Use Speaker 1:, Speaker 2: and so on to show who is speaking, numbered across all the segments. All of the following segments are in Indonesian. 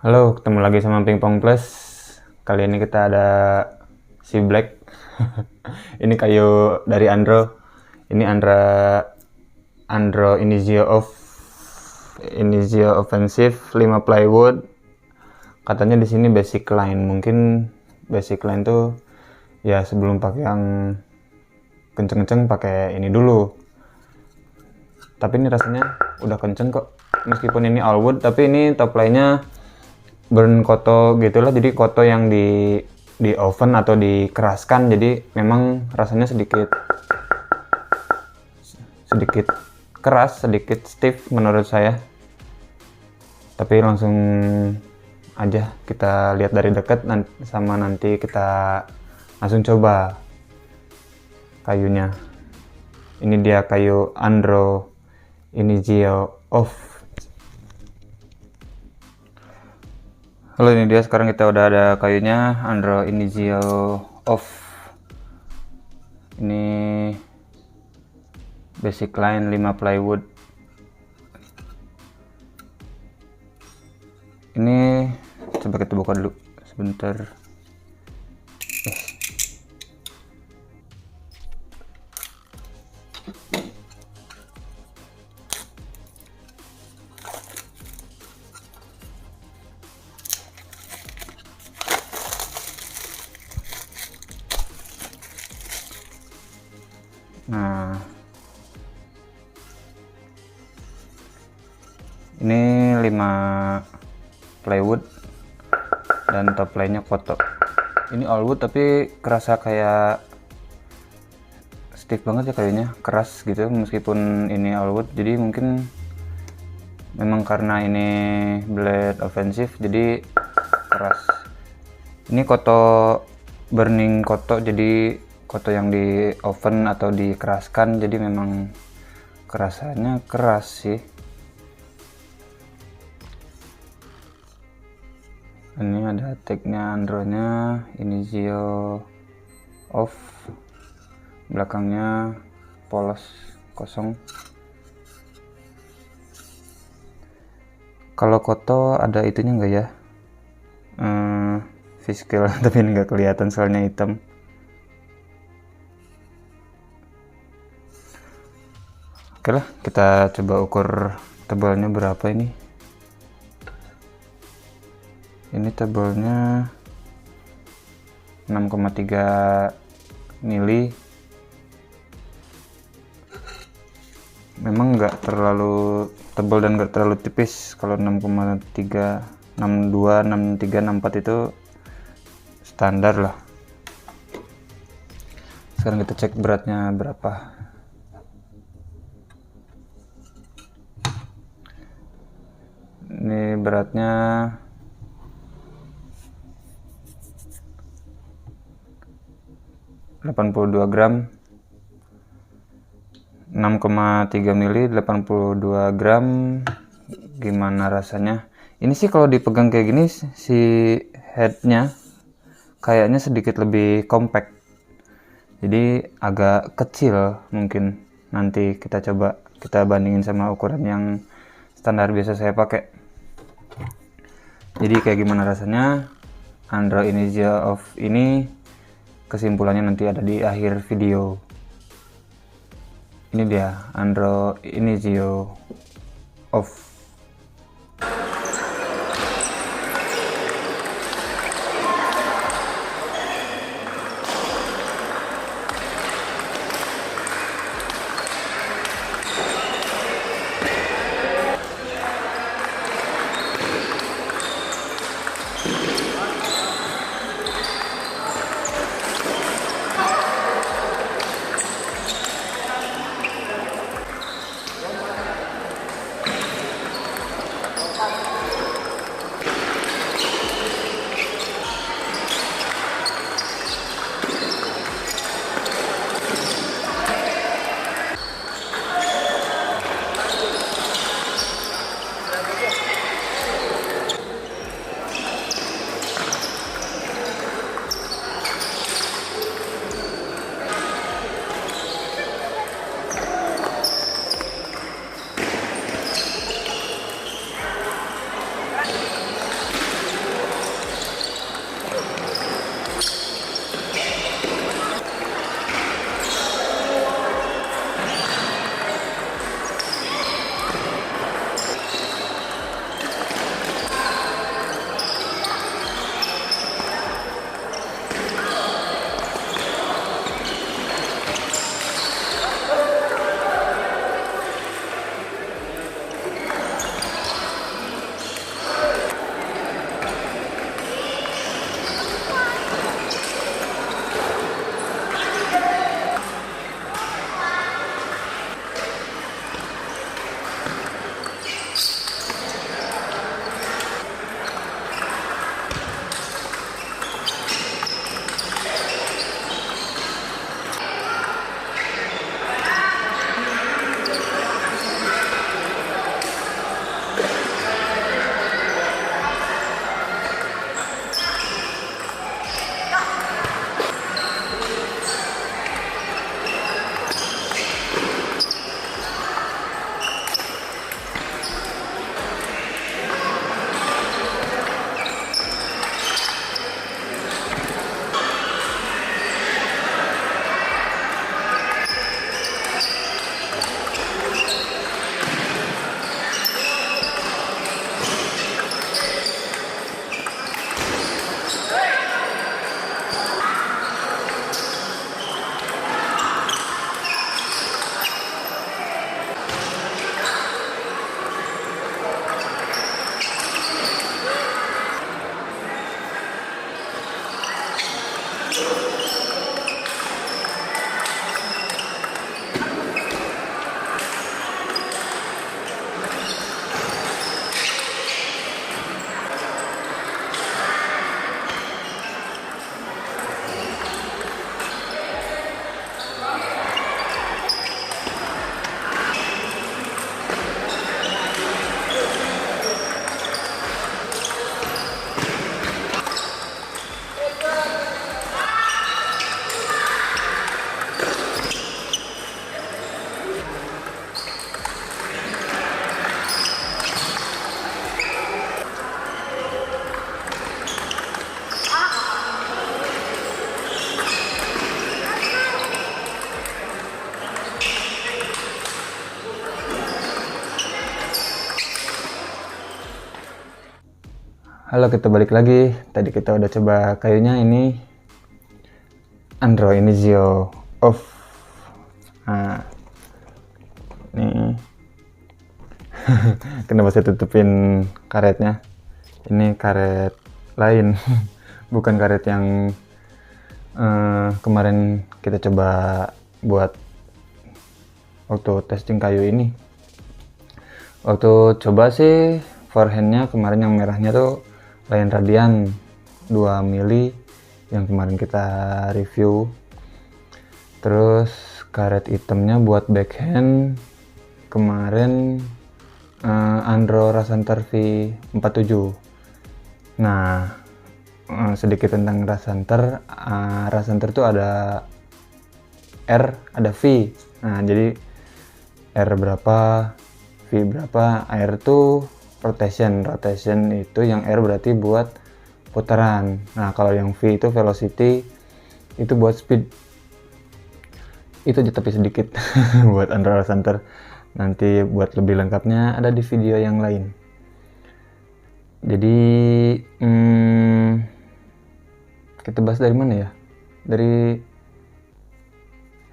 Speaker 1: Halo, ketemu lagi sama Pingpong Plus. Kali ini kita ada si Black. Ini kayu dari Andro. Ini Andro Inizio Offensive 5 plywood. Katanya di sini basic line. Mungkin basic line tuh ya sebelum pakai yang kenceng-kenceng pakai ini dulu. Tapi ini rasanya udah kenceng kok. Meskipun ini all wood, tapi ini top line-nya burn koto gitulah, jadi koto yang di oven atau dikeraskan, jadi memang rasanya sedikit keras, sedikit stiff menurut saya. Tapi langsung aja kita lihat dari dekat sama nanti kita langsung coba kayunya. Ini dia kayu Andro Inizio Off. Halo, ini dia, sekarang kita udah ada kayunya Andro Inizio Off. Ini basic line 5 plywood. Ini coba kita buka dulu sebentar. Nah, ini 5 plywood dan top line-nya koto. Ini all wood tapi kerasa kayak stiff banget ya kayunya, keras gitu meskipun ini all wood. Jadi mungkin memang karena ini blade offensive jadi keras. Ini koto burning koto, jadi koto yang di oven atau dikeraskan, jadi memang kerasanya keras sih. Ini ada tagnya Andronya Inizio Off, belakangnya polos kosong. Kalau koto ada itunya enggak ya, fiskal tapi nggak kelihatan soalnya hitam. Oke lah, kita coba ukur tebalnya berapa ini. Ini tebalnya 6,3 mili. Memang nggak terlalu tebal dan nggak terlalu tipis. Kalau 6,3, 62, 63, 64 itu standar lah. Sekarang kita cek beratnya berapa. Ini beratnya 82 gram, 6,3 mili, 82 gram. Gimana rasanya? Ini sih kalau dipegang kayak gini si headnya kayaknya sedikit lebih compact, jadi agak kecil. Mungkin nanti kita coba kita bandingin sama ukuran yang standar biasa saya pakai. Jadi kayak gimana rasanya Andro Inizio Off ini, kesimpulannya nanti ada di akhir video. Ini dia Andro Inizio Off. Halo, kita balik lagi. Tadi kita udah coba kayunya, ini Andro Inizio off. Nah, nih kenapa saya tutupin karetnya? Ini karet lain, bukan karet yang kemarin kita coba buat waktu testing kayu ini. Waktu coba sih forehandnya kemarin yang merahnya tuh Lion Radian 2 mili yang kemarin kita review. Terus karet hitamnya buat backhand kemarin Andro Rasanter V47. Nah, sedikit tentang Rasanter. Rasanter tuh ada R, ada V. Nah, jadi R berapa, V berapa. R tuh rotation itu yang R berarti buat putaran. Nah, kalau yang V itu velocity, itu buat speed. Itu aja tapi sedikit buat Andro Rasanter. Nanti buat lebih lengkapnya ada di video yang lain. Jadi kita bahas dari mana ya? Dari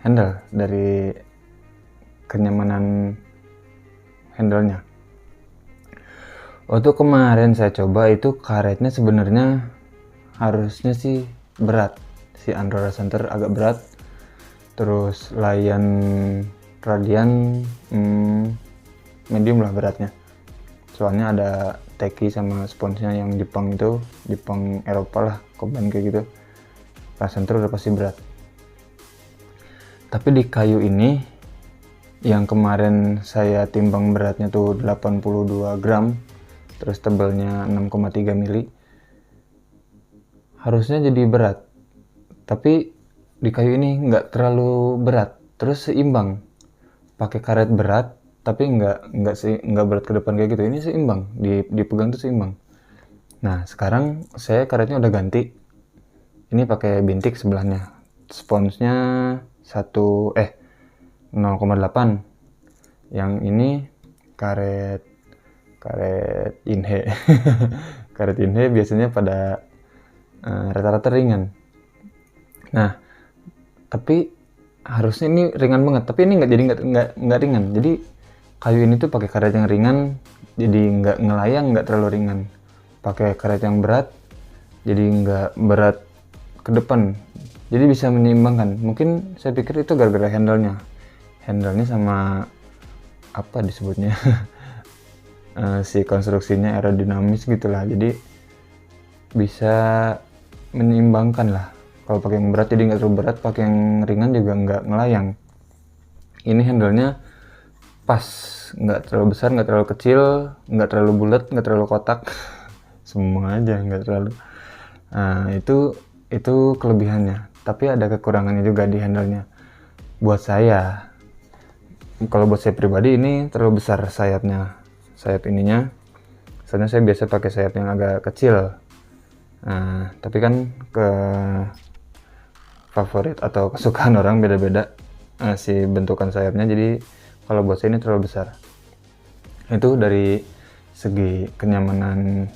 Speaker 1: handle, dari kenyamanan handlenya. Waktu kemarin saya coba itu karetnya sebenarnya harusnya sih berat. Si Andro Rasanter agak berat. Terus Lion Radian medium lah beratnya. Soalnya ada teki sama sponsnya yang Jepang itu, Jepang Eropa lah, combine kayak gitu. Rasanter udah pasti berat. Tapi di kayu ini yang kemarin saya timbang beratnya tuh 82 gram, terus tebalnya 6,3 mili, harusnya jadi berat. Tapi di kayu ini nggak terlalu berat, terus seimbang. Pakai karet berat tapi nggak berat ke depan kayak gitu. Ini seimbang, dipegang tuh seimbang. Nah, sekarang saya karetnya udah ganti. Ini pakai bintik sebelahnya. Sponsnya 0,8. Yang ini karet Inhe. Karet Inhe biasanya pada rata-rata ringan. Nah, tapi harusnya ini ringan banget, tapi ini nggak ringan. Jadi kayu ini tuh pakai karet yang ringan, jadi nggak ngelayang, nggak terlalu ringan. Pakai karet yang berat, jadi nggak berat ke depan, jadi bisa menyeimbangkan. Mungkin saya pikir itu gara-gara handlenya sama apa disebutnya si konstruksinya aerodinamis gitulah, jadi bisa menyeimbangkan lah. Kalau pakai yang berat jadi nggak terlalu berat, pakai yang ringan juga nggak ngelayang. Ini handlenya pas, nggak terlalu besar, nggak terlalu kecil, nggak terlalu bulat, nggak terlalu kotak, semua aja nggak terlalu. Nah, itu kelebihannya. Tapi ada kekurangannya juga di handlenya. Buat saya, kalau buat saya pribadi ini terlalu besar sayapnya, sayap ininya. Soalnya saya biasa pakai sayap yang agak kecil. Nah, tapi kan ke favorit atau kesukaan orang beda-beda si bentukan sayapnya. Jadi kalau buat saya ini terlalu besar. Itu dari segi kenyamanan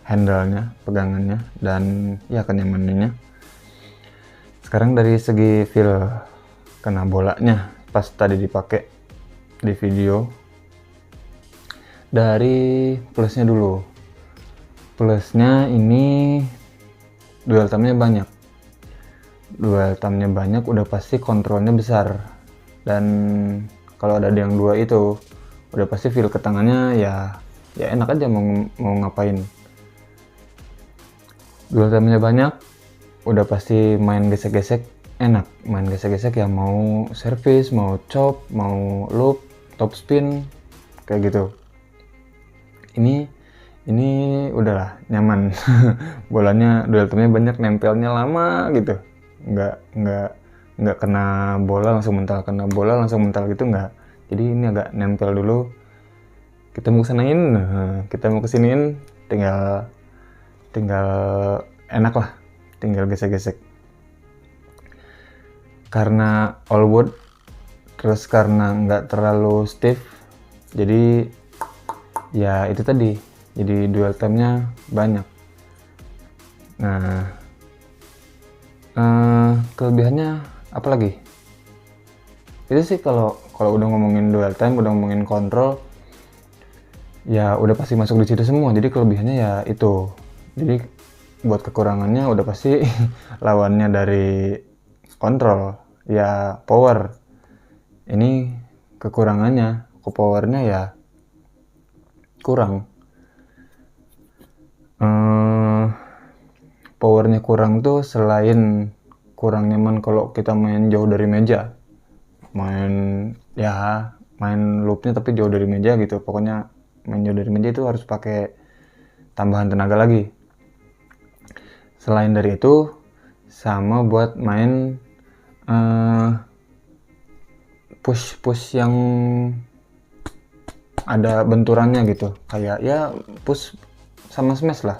Speaker 1: handlenya, pegangannya, dan ya kenyamanannya. Sekarang dari segi feel kena bolanya pas tadi dipakai di video. Dari plusnya dulu. Plusnya ini dual thumbnya banyak. Dual thumbnya banyak udah pasti kontrolnya besar. Dan kalau ada yang dua itu udah pasti feel ke tangannya ya enak aja mau ngapain. Dual thumbnya banyak udah pasti main gesek-gesek enak. Main gesek-gesek ya, mau service, mau chop, mau loop, top spin kayak gitu. Ini udahlah nyaman. Bolanya dual thumbnya banyak, nempelnya lama gitu. Nggak kena bola langsung mental, kena bola langsung mental gitu nggak. Jadi ini agak nempel dulu. Kita mau kesanain, kita mau kesiniin, tinggal enak lah, tinggal gesek-gesek. Karena all wood, terus karena nggak terlalu stiff, jadi ya itu tadi jadi dwell time-nya banyak. Nah, kelebihannya apa lagi? Itu sih kalau udah ngomongin dwell time, udah ngomongin kontrol, ya udah pasti masuk di situ semua. Jadi kelebihannya ya itu. Jadi buat kekurangannya udah pasti lawannya dari kontrol, ya power. Ini kekurangannya, powernya ya kurang. Powernya kurang tuh selain kurang nyaman kalau kita main jauh dari meja, main loopnya tapi jauh dari meja gitu. Pokoknya main jauh dari meja itu harus pakai tambahan tenaga lagi. Selain dari itu, sama buat main push yang ada benturannya gitu, kayak ya push sama smash lah,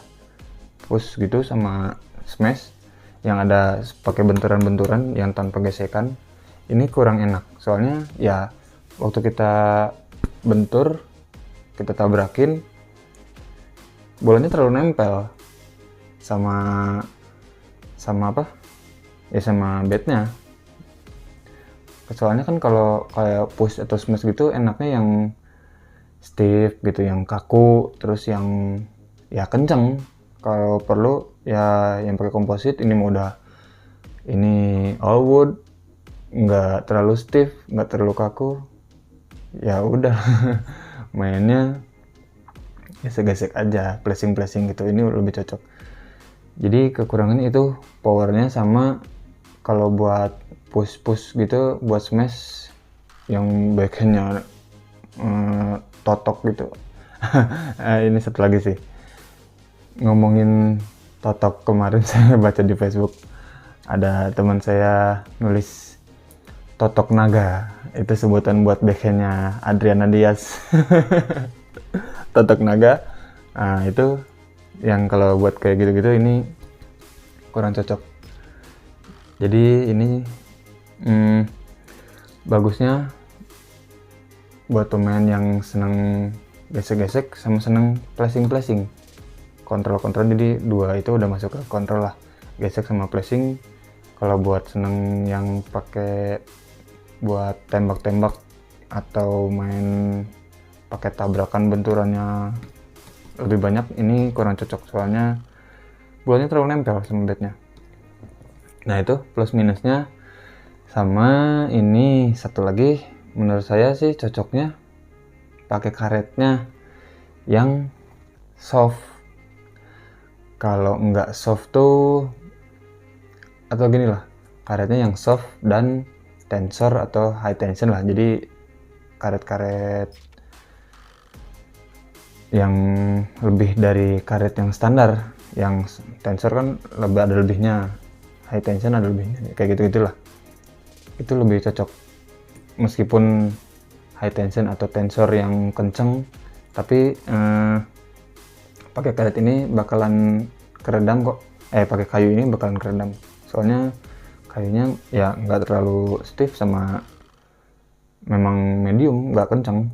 Speaker 1: push gitu sama smash yang ada pakai benturan-benturan yang tanpa gesekan. Ini kurang enak soalnya ya waktu kita bentur, kita tabrakin, bolanya terlalu nempel sama apa ya, sama bednya. Soalnya kan kalau kayak push atau smash gitu enaknya yang stiff gitu, yang kaku, terus yang ya kenceng. Kalau perlu ya yang pakai komposit. Ini mau udah ini all wood, nggak terlalu stiff, nggak terlalu kaku, ya udah mainnya gesek-gesek aja, flashing gitu. Ini lebih cocok. Jadi kekurangannya itu powernya, sama kalau buat push gitu, buat smash yang backhandnya totok gitu. Ini satu lagi sih, ngomongin totok, kemarin saya baca di Facebook ada teman saya nulis totok naga, itu sebutan buat backhandnya Adriana Diaz. Totok naga, nah itu yang kalau buat kayak gitu-gitu ini kurang cocok. Jadi ini bagusnya buat pemain yang seneng gesek-gesek sama seneng flashing, kontrol. Jadi dua itu udah masuk ke kontrol lah, gesek sama flashing. Kalau buat seneng yang pakai buat tembak-tembak atau main pakai tabrakan, benturannya lebih banyak, ini kurang cocok soalnya bolanya terlalu nempel sama bednya. Nah itu plus minusnya. Sama ini satu lagi, menurut saya sih cocoknya pakai karetnya yang soft. Kalau nggak soft tuh, atau gini lah, karetnya yang soft dan tensor atau high tension lah. Jadi karet-karet yang lebih dari karet yang standar. Yang tensor kan lebih ada lebihnya, high tension ada lebihnya, kayak gitu-gitulah. Itu lebih cocok. Meskipun high tension atau tensor yang kenceng, tapi pakai karet ini bakalan keredam kok. Pakai kayu ini bakalan keredam. Soalnya kayunya ya nggak terlalu stiff, sama memang medium, nggak kenceng.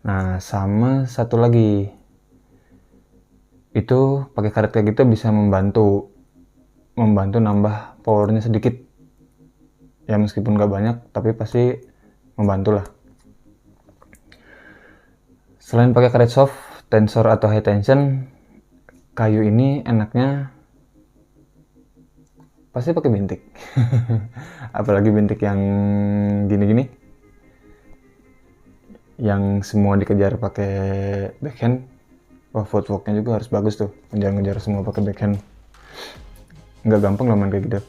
Speaker 1: Nah sama satu lagi, itu pakai karet kayak gitu bisa membantu nambah powernya sedikit. Ya meskipun nggak banyak, tapi pasti membantu lah. Selain pakai karet soft, tensor atau high tension, kayu ini enaknya pasti pakai bintik. Apalagi bintik yang gini-gini, yang semua dikejar pakai backhand. Wah, footworknya juga harus bagus tuh, ngejar-ngejar semua pakai backhand. Nggak gampang loh main kayak gitu.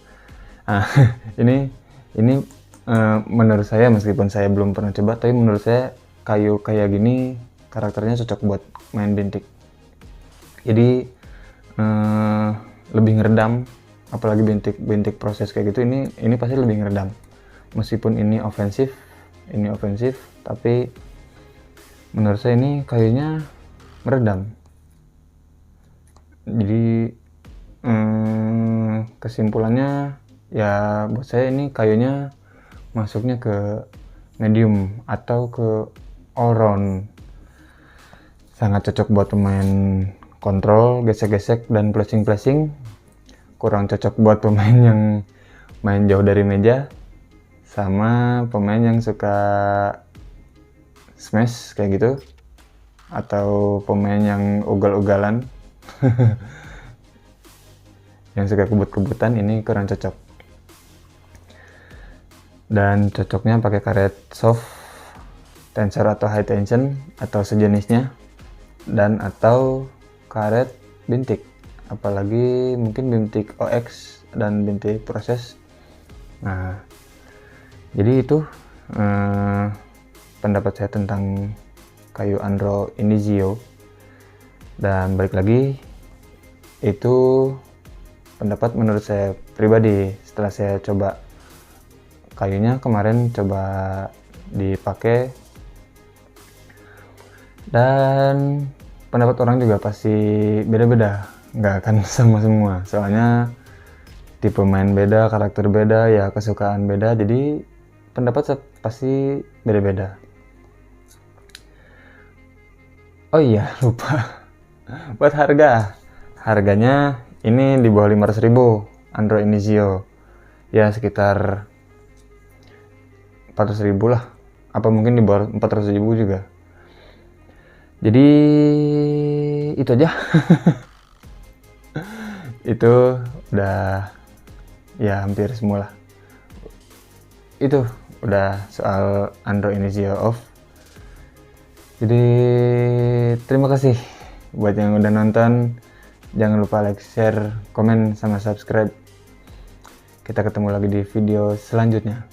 Speaker 1: Ini menurut saya, meskipun saya belum pernah coba, tapi menurut saya kayu kayak gini karakternya cocok buat main bintik. Jadi lebih ngeredam, apalagi bintik proses kayak gitu, ini pasti lebih ngeredam. Meskipun ini ofensif, tapi menurut saya ini kayunya meredam. Jadi kesimpulannya ya buat saya ini kayunya masuknya ke medium atau ke all round. sangat cocok buat pemain kontrol, gesek-gesek, dan flashing-flashing. Kurang cocok buat pemain yang main jauh dari meja, sama pemain yang suka smash kayak gitu, atau pemain yang ugal-ugalan yang suka kebut-kebutan. Ini kurang cocok. Dan cocoknya pakai karet soft, tensor atau high tension atau sejenisnya, dan atau karet bintik, apalagi mungkin bintik OX dan bintik proses. Nah, jadi itu pendapat saya tentang kayu Andro Inizio. Dan balik lagi, itu pendapat menurut saya pribadi setelah saya coba kayunya kemarin, coba dipakai, dan pendapat orang juga pasti beda-beda, nggak akan sama semua, soalnya tipe main beda, karakter beda, ya kesukaan beda, jadi pendapat pasti beda-beda. Oh iya, lupa buat harganya ini di bawah 500.000 Andro Inizio, ya sekitar 400.000 lah, apa mungkin di bawah 400.000 juga. Jadi itu aja. Itu udah ya hampir semua lah. Itu udah soal Andro Inizio off. Jadi terima kasih buat yang udah nonton. Jangan lupa like, share, komen, sama subscribe. Kita ketemu lagi di video selanjutnya.